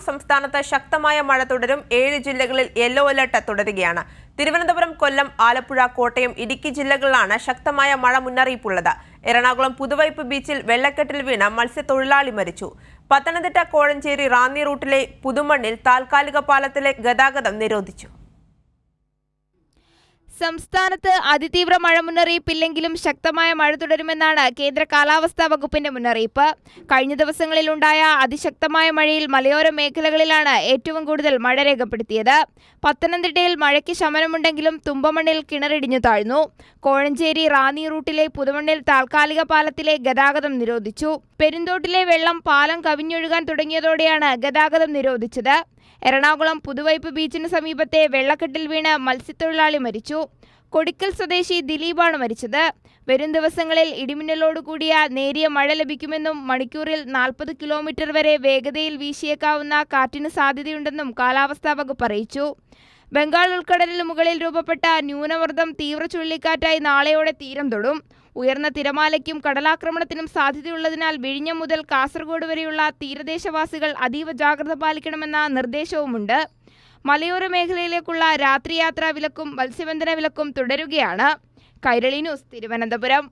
സംസ്ഥാനത്ത് ശക്തമായ മഴ തുടരും. 7 ജില്ലകളിൽ യെല്ലോ അലർട്ട് തുടരുകയാണ്. തിരുവനന്തപുരം, കൊല്ലം, ആലപ്പുഴ, കോട്ടയം, ഇടുക്കി ജില്ലകളിലാണ് ശക്തമായ മഴ മുന്നറിയിപ്പുള്ളത്. എറണാകുളം പുതുവൈപ്പ് ബീച്ചിൽ വെള്ളക്കെട്ടിൽ വീണ് മത്സ്യത്തൊഴിലാളി മരിച്ചു. പത്തനംതിട്ട കോഴഞ്ചേരി റാന്നി റൂട്ടിലെ പുതുമണ്ണിൽ താൽക്കാലിക പാലത്തിലെ ഗതാഗതം നിരോധിച്ചു. സംസ്ഥാനത്ത് അതിതീവ്ര മഴ മുന്നറിയിപ്പില്ലെങ്കിലും ശക്തമായ മഴ തുടരുമെന്നാണ് കേന്ദ്ര കാലാവസ്ഥാ വകുപ്പിന്റെ മുന്നറിയിപ്പ്. കഴിഞ്ഞ ദിവസങ്ങളിലുണ്ടായ അതിശക്തമായ മഴയിൽ മലയോര മേഖലകളിലാണ് ഏറ്റവും കൂടുതൽ മഴ രേഖപ്പെടുത്തിയത്. പത്തനംതിട്ടയിൽ മഴയ്ക്ക് ശമനമുണ്ടെങ്കിലും തുമ്പമണ്ണിൽ കിണറിടിഞ്ഞു താഴ്ന്നു. കോഴഞ്ചേരി റാന്നി റൂട്ടിലെ പുതുമണ്ണിൽ താൽക്കാലിക പാലത്തിലെ ഗതാഗതം നിരോധിച്ചു. പെരുന്തോട്ടിലെ വെള്ളം പാലം കവിഞ്ഞൊഴുകാൻ തുടങ്ങിയതോടെയാണ് ഗതാഗതം നിരോധിച്ചത്. എറണാകുളം പുതുവൈപ്പ് ബീച്ചിന് സമീപത്തെ വെള്ളക്കെട്ടിൽ വീണ് മത്സ്യത്തൊഴിലാളി മരിച്ചു. കൊടിക്കൽ സ്വദേശി ദിലീപാണ് മരിച്ചത്. വരും ദിവസങ്ങളിൽ ഇടിമിന്നലോടുകൂടിയ നേരിയ മഴ ലഭിക്കുമെന്നും മണിക്കൂറിൽ 40 കിലോമീറ്റർ വരെ വേഗതയിൽ വീശിയേക്കാവുന്ന കാറ്റിന് സാധ്യതയുണ്ടെന്നും കാലാവസ്ഥാ വകുപ്പ് അറിയിച്ചു. ബംഗാൾ ഉൾക്കടലിന് മുകളിൽ രൂപപ്പെട്ട ന്യൂനമർദ്ദം തീവ്ര ചുഴലിക്കാറ്റായി നാളെയോടെ തീരം തൊടും. ഉയർന്ന തിരമാലയ്ക്കും കടലാക്രമണത്തിനും സാധ്യതയുള്ളതിനാൽ വിഴിഞ്ഞം മുതൽ കാസർഗോഡ് വരെയുള്ള തീരദേശവാസികൾ അതീവ ജാഗ്രത പാലിക്കണമെന്ന നിർദ്ദേശവുമുണ്ട്. മലയോര മേഖലയിലേക്കുള്ള രാത്രിയാത്രാ വിലക്കും മത്സ്യബന്ധന വിലക്കും തുടരുകയാണ്. കൈരളി ന്യൂസ്, തിരുവനന്തപുരം.